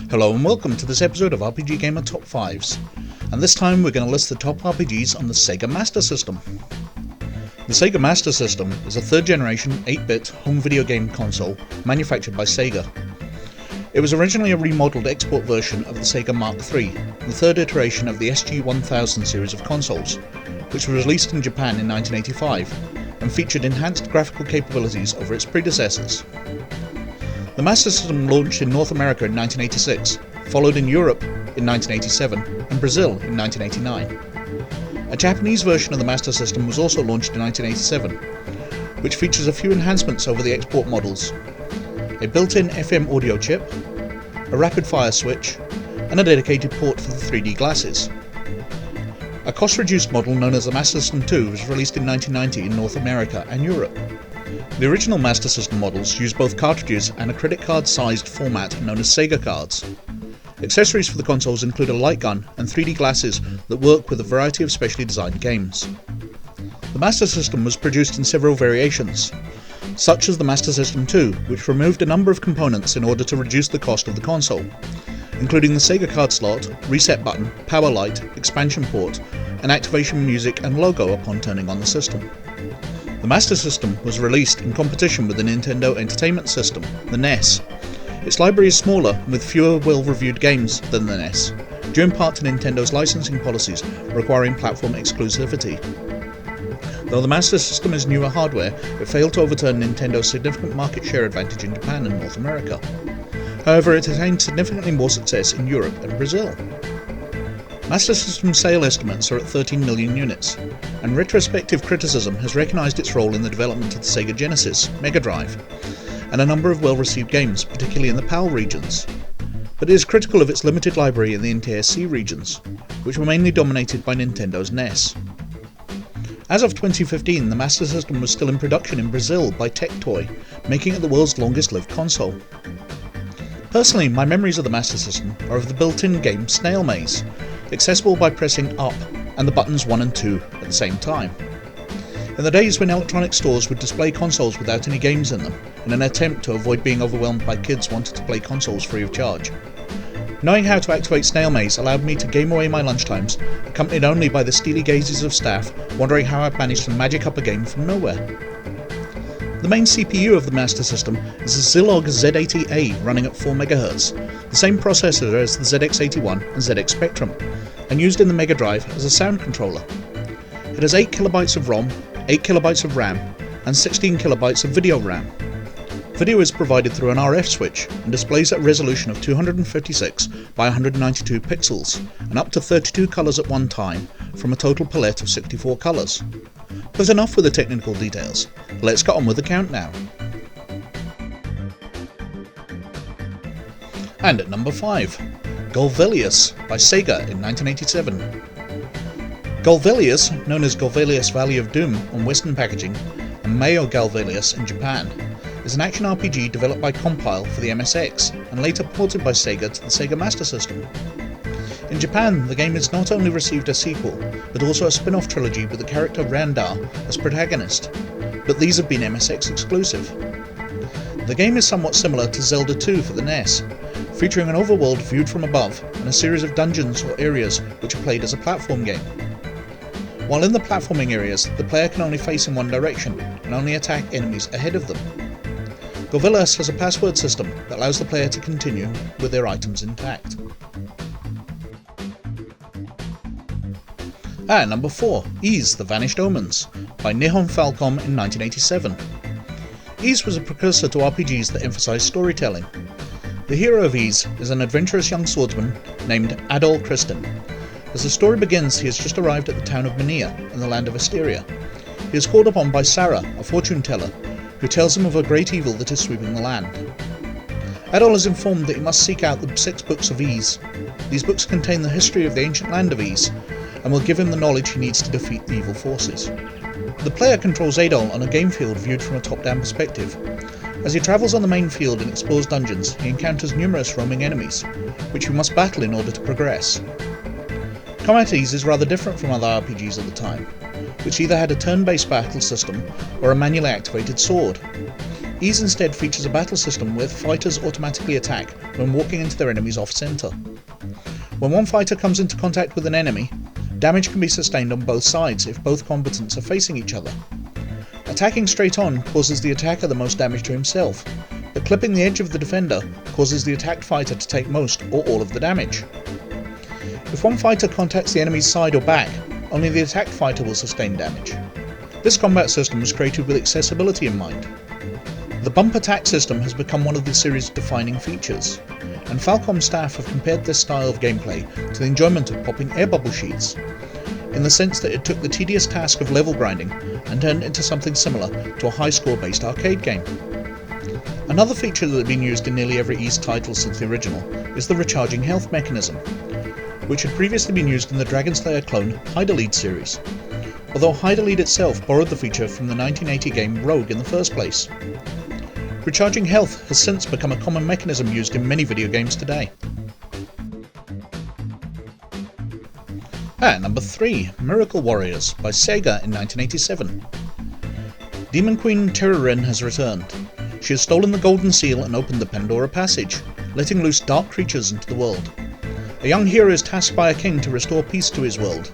Hello and welcome to this episode of RPGGamer Top 5s, and this time we're going to list the top RPGs on the Sega Master System. The Sega Master System is a third generation 8-bit home video game console manufactured by Sega. It was originally a remodeled export version of the Sega Mark III, the third iteration of the SG-1000 series of consoles, which was released in Japan in 1985 and featured enhanced graphical capabilities over its predecessors. The Master System launched in North America in 1986, followed in Europe in 1987 and Brazil in 1989. A Japanese version of the Master System was also launched in 1987, which features a few enhancements over the export models: a built-in FM audio chip, a rapid-fire switch, and a dedicated port for the 3D glasses. A cost-reduced model known as the Master System 2 was released in 1990 in North America and Europe. The original Master System models used both cartridges and a credit card-sized format known as Sega cards. Accessories for the consoles include a light gun and 3D glasses that work with a variety of specially designed games. The Master System was produced in several variations, such as the Master System 2, which removed a number of components in order to reduce the cost of the console, including the Sega card slot, reset button, power light, expansion port, and activation music and logo upon turning on the system. The Master System was released in competition with the Nintendo Entertainment System, the NES. Its library is smaller and with fewer well-reviewed games than the NES, due in part to Nintendo's licensing policies requiring platform exclusivity. Though the Master System is newer hardware, it failed to overturn Nintendo's significant market share advantage in Japan and North America. However, it attained significantly more success in Europe and Brazil. Master System sale estimates are at 13 million units, and retrospective criticism has recognised its role in the development of the Sega Genesis, Mega Drive, and a number of well-received games, particularly in the PAL regions. But it is critical of its limited library in the NTSC regions, which were mainly dominated by Nintendo's NES. As of 2015, the Master System was still in production in Brazil by Tectoy, making it the world's longest-lived console. Personally, my memories of the Master System are of the built-in game Snail Maze, accessible by pressing up and the buttons 1 and 2 at the same time. In the days when electronic stores would display consoles without any games in them, in an attempt to avoid being overwhelmed by kids wanting to play consoles free of charge. Knowing how to activate Snail Maze allowed me to game away my lunchtimes, accompanied only by the steely gazes of staff wondering how I'd managed to magic up a game from nowhere. The main CPU of the Master System is a Zilog Z80A running at 4 MHz, the same processor as the ZX81 and ZX Spectrum, and used in the Mega Drive as a sound controller. It has 8 KB of ROM, 8 KB of RAM, and 16 KB of video RAM. Video is provided through an RF switch and displays at a resolution of 256 by 192 pixels, and up to 32 colours at one time, from a total palette of 64 colours. But enough with the technical details, let's get on with the count now. And at number 5, Vilius by Sega in 1987. Vilius, known as Vilius Valley of Doom on Western packaging, and Mayo Vilius in Japan, is an action RPG developed by Compile for the MSX and later ported by Sega to the Sega Master System. In Japan, the game has not only received a sequel, but also a spin-off trilogy with the character Randar as protagonist, but these have been MSX exclusive. The game is somewhat similar to Zelda 2 for the NES, featuring an overworld viewed from above and a series of dungeons or areas which are played as a platform game. While in the platforming areas, the player can only face in one direction and only attack enemies ahead of them. Vilius has a password system that allows the player to continue with their items intact. At number 4, Ys: The Vanished Omens by Nihon Falcom in 1987. Ys was a precursor to RPGs that emphasized storytelling. The hero of Ys is an adventurous young swordsman named Adol Kristin. As the story begins, he has just arrived at the town of Mania in the land of Asteria. He is called upon by Sarah, a fortune teller, who tells him of a great evil that is sweeping the land. Adol is informed that he must seek out the 6 books of Ys. These books contain the history of the ancient land of Ys, and will give him the knowledge he needs to defeat the evil forces. The player controls Adol on a game field viewed from a top-down perspective. As he travels on the main field and explores dungeons, he encounters numerous roaming enemies, which he must battle in order to progress. Combat Ys is rather different from other RPGs at the time. which either had a turn-based battle system or a manually activated sword. Ys instead features a battle system where fighters automatically attack when walking into their enemy's off-center. When one fighter comes into contact with an enemy, damage can be sustained on both sides if both combatants are facing each other. Attacking straight on causes the attacker the most damage to himself, but clipping the edge of the defender causes the attacked fighter to take most or all of the damage. If one fighter contacts the enemy's side or back, only the attacked fighter will sustain damage. This combat system was created with accessibility in mind. The bump attack system has become one of the series' defining features, and Falcom staff have compared this style of gameplay to the enjoyment of popping air bubble sheets, in the sense that it took the tedious task of level grinding and turned it into something similar to a high score based arcade game. Another feature that had been used in nearly every Ys title since the original is the recharging health mechanism, which had previously been used in the Dragon Slayer clone Hyderlead series, although Hyderlead itself borrowed the feature from the 1980 game Rogue in the first place. Recharging health has since become a common mechanism used in many video games today. At number 3, Miracle Warriors by Sega in 1987. Demon Queen Terurin has returned. She has stolen the Golden Seal and opened the Pandora Passage, letting loose dark creatures into the world. A young hero is tasked by a king to restore peace to his world.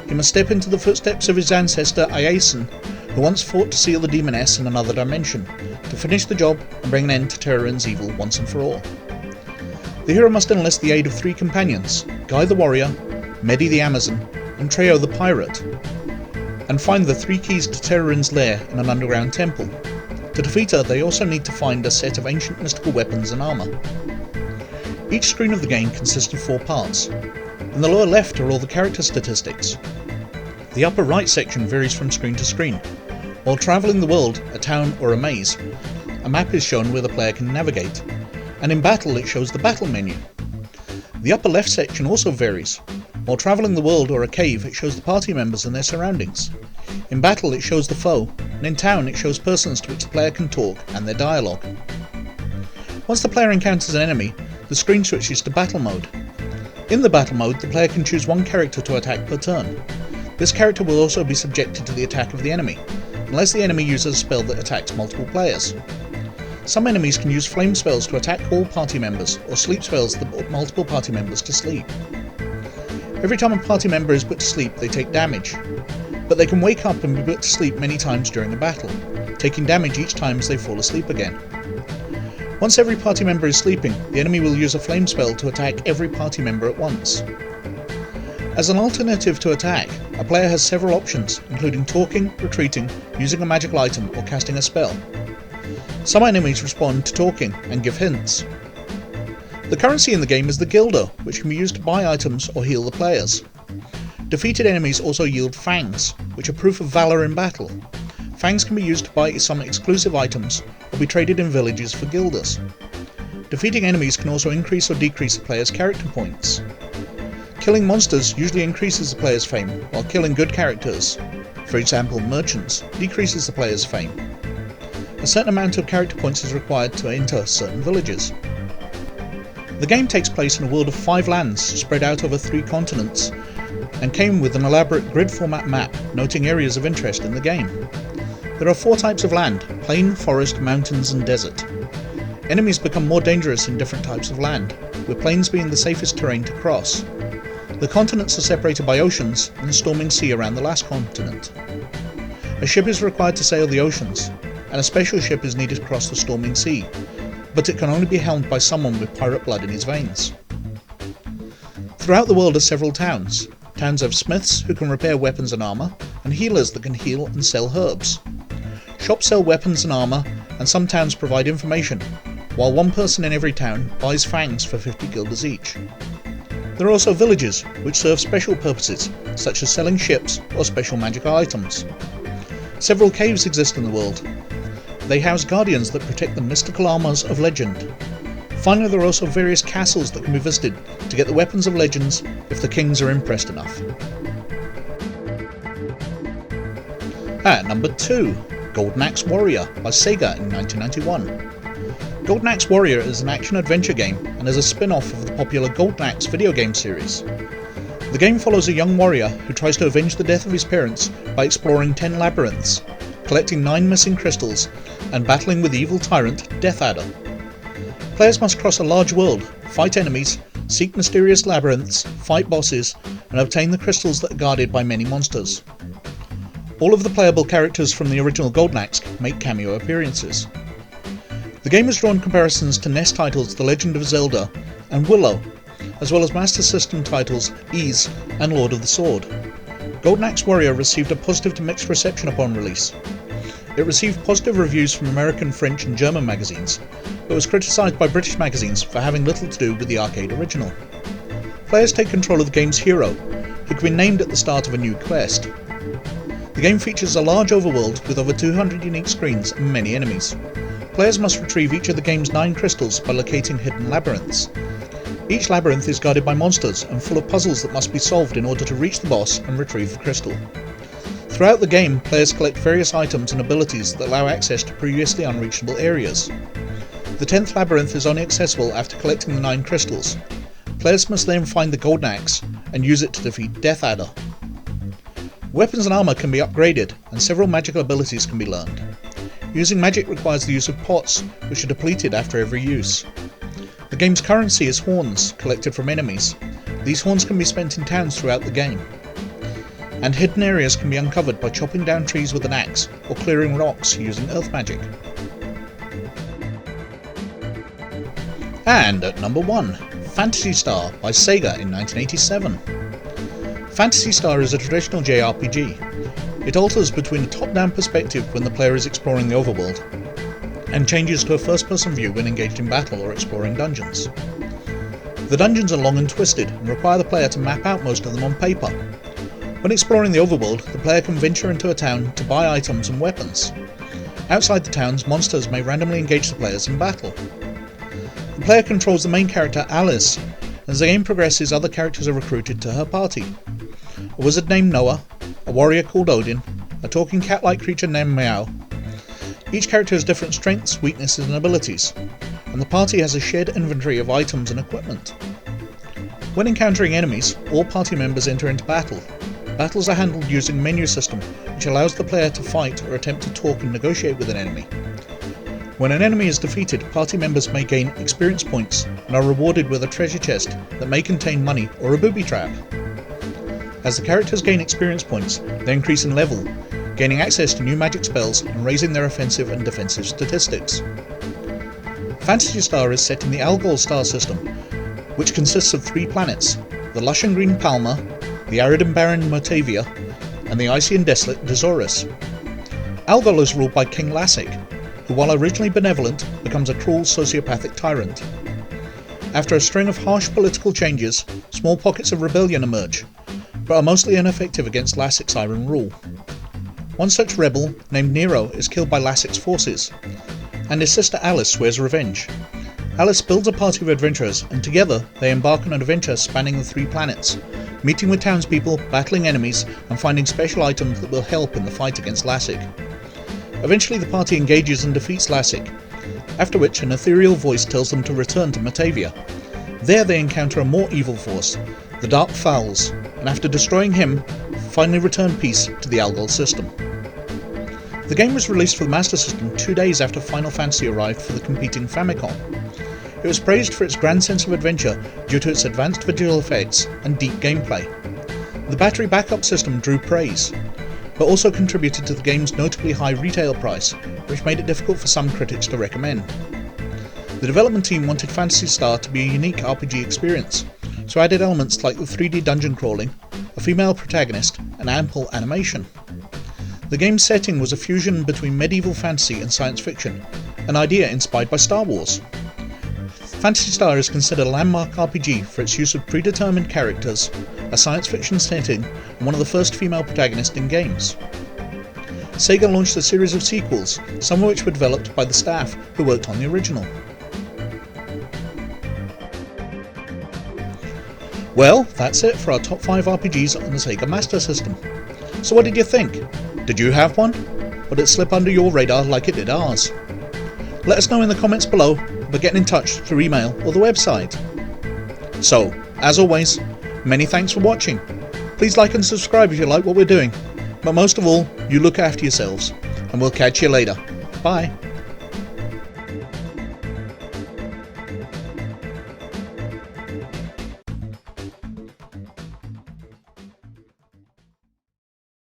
He must step into the footsteps of his ancestor Iason, who once fought to seal the demoness in another dimension, to finish the job and bring an end to Terurin's evil once and for all. The hero must enlist the aid of 3 companions, Guy the warrior, Medi the Amazon, and Treo the pirate, and find the 3 keys to Terurin's lair in an underground temple. To defeat her, they also need to find a set of ancient mystical weapons and armour. Each screen of the game consists of 4 parts. In the lower left are all the character statistics. The upper right section varies from screen to screen. While travelling the world, a town or a maze, a map is shown where the player can navigate, and in battle it shows the battle menu. The upper left section also varies. While travelling the world or a cave, it shows the party members and their surroundings. In battle it shows the foe, and in town it shows persons to which the player can talk and their dialogue. Once the player encounters an enemy, the screen switches to battle mode. In the battle mode, the player can choose one character to attack per turn. This character will also be subjected to the attack of the enemy, unless the enemy uses a spell that attacks multiple players. Some enemies can use flame spells to attack all party members, or sleep spells that put multiple party members to sleep. Every time a party member is put to sleep, they take damage, but they can wake up and be put to sleep many times during a battle, taking damage each time as they fall asleep again. Once every party member is sleeping, the enemy will use a flame spell to attack every party member at once. As an alternative to attack, a player has several options, including talking, retreating, using a magical item, or casting a spell. Some enemies respond to talking and give hints. The currency in the game is the Gilder, which can be used to buy items or heal the players. Defeated enemies also yield fangs, which are proof of valour in battle. Fangs can be used to buy some exclusive items or be traded in villages for guilders. Defeating enemies can also increase or decrease the player's character points. Killing monsters usually increases the player's fame, while killing good characters, for example merchants, decreases the player's fame. A certain amount of character points is required to enter certain villages. The game takes place in a world of 5 lands spread out over 3 continents, and came with an elaborate grid format map noting areas of interest in the game. There are 4 types of land: plain, forest, mountains and desert. Enemies become more dangerous in different types of land, with plains being the safest terrain to cross. The continents are separated by oceans and a storming sea around the last continent. A ship is required to sail the oceans, and a special ship is needed to cross the storming sea, but it can only be helmed by someone with pirate blood in his veins. Throughout the world are several towns. Towns have smiths who can repair weapons and armour, and healers that can heal and sell herbs. Shops sell weapons and armour, and some towns provide information, while one person in every town buys fangs for 50 guilders each. There are also villages, which serve special purposes, such as selling ships or special magical items. Several caves exist in the world. They house guardians that protect the mystical armours of legend. Finally, there are also various castles that can be visited to get the weapons of legends if the kings are impressed enough. At number 2, Golden Axe Warrior by Sega in 1991. Golden Axe Warrior is an action-adventure game and is a spin-off of the popular Golden Axe video game series. The game follows a young warrior who tries to avenge the death of his parents by exploring 10 labyrinths, collecting 9 missing crystals, and battling with the evil tyrant Death Adder. Players must cross a large world, fight enemies, seek mysterious labyrinths, fight bosses, and obtain the crystals that are guarded by many monsters. All of the playable characters from the original Golden Axe make cameo appearances. The game has drawn comparisons to NES titles The Legend of Zelda and Willow, as well as Master System titles Ys and Lord of the Sword. Golden Axe Warrior received a positive to mixed reception upon release. It received positive reviews from American, French and German magazines, but was criticised by British magazines for having little to do with the arcade original. Players take control of the game's hero, who can be named at the start of a new quest. The game features a large overworld with over 200 unique screens and many enemies. Players must retrieve each of the game's 9 crystals by locating hidden labyrinths. Each labyrinth is guarded by monsters and full of puzzles that must be solved in order to reach the boss and retrieve the crystal. Throughout the game, players collect various items and abilities that allow access to previously unreachable areas. The 10th labyrinth is only accessible after collecting the 9 crystals. Players must then find the Golden Axe and use it to defeat Death Adder. Weapons and armour can be upgraded, and several magical abilities can be learned. Using magic requires the use of pots, which are depleted after every use. The game's currency is horns, collected from enemies. These horns can be spent in towns throughout the game. And hidden areas can be uncovered by chopping down trees with an axe, or clearing rocks using earth magic. And at number 1, Phantasy Star by Sega in 1987. Phantasy Star is a traditional JRPG. It alters between a top-down perspective when the player is exploring the overworld, and changes to a first-person view when engaged in battle or exploring dungeons. The dungeons are long and twisted, and require the player to map out most of them on paper. When exploring the overworld, the player can venture into a town to buy items and weapons. Outside the towns, monsters may randomly engage the players in battle. The player controls the main character Alice. As the game progresses, other characters are recruited to her party. A wizard named Noah, a warrior called Odin, a talking cat-like creature named Meow. Each character has different strengths, weaknesses and abilities, and the party has a shared inventory of items and equipment. When encountering enemies, all party members enter into battle. Battles are handled using a menu system, which allows the player to fight or attempt to talk and negotiate with an enemy. When an enemy is defeated, party members may gain experience points and are rewarded with a treasure chest that may contain money or a booby trap. As the characters gain experience points, they increase in level, gaining access to new magic spells and raising their offensive and defensive statistics. Phantasy Star is set in the Algol star system, which consists of 3 planets, the lush and green Palma, the arid and barren Motavia, and the icy and desolate Dazorus. Algol is ruled by King Lassic, who while originally benevolent, becomes a cruel sociopathic tyrant. After a string of harsh political changes, small pockets of rebellion emerge, but are mostly ineffective against Lassic's iron rule. One such rebel, named Nero, is killed by Lassic's forces, and his sister Alice swears revenge. Alice builds a party of adventurers, and together they embark on an adventure spanning the 3 planets, meeting with townspeople, battling enemies, and finding special items that will help in the fight against Lassic. Eventually the party engages and defeats Lassic, after which an ethereal voice tells them to return to Motavia. There they encounter a more evil force, the Dark Fowls, and after destroying him, finally return peace to the Algol system. The game was released for the Master System 2 days after Final Fantasy arrived for the competing Famicom. It was praised for its grand sense of adventure due to its advanced visual effects and deep gameplay. The battery backup system drew praise, but also contributed to the game's notably high retail price, which made it difficult for some critics to recommend. The development team wanted Phantasy Star to be a unique RPG experience, so added elements like the 3D dungeon crawling, a female protagonist, and ample animation. The game's setting was a fusion between medieval fantasy and science fiction, an idea inspired by Star Wars. Phantasy Star is considered a landmark RPG for its use of predetermined characters, a science fiction setting, and one of the first female protagonists in games. Sega launched a series of sequels, some of which were developed by the staff who worked on the original. Well, that's it for our top 5 RPGs on the Sega Master System. So what did you think? Did you have one? Or did it slip under your radar like it did ours? Let us know in the comments below by getting in touch through email or the website. So, as always, Many thanks for watching. Please like and subscribe if you like what we're doing. But most of all, you look after yourselves, and we'll catch you later. Bye.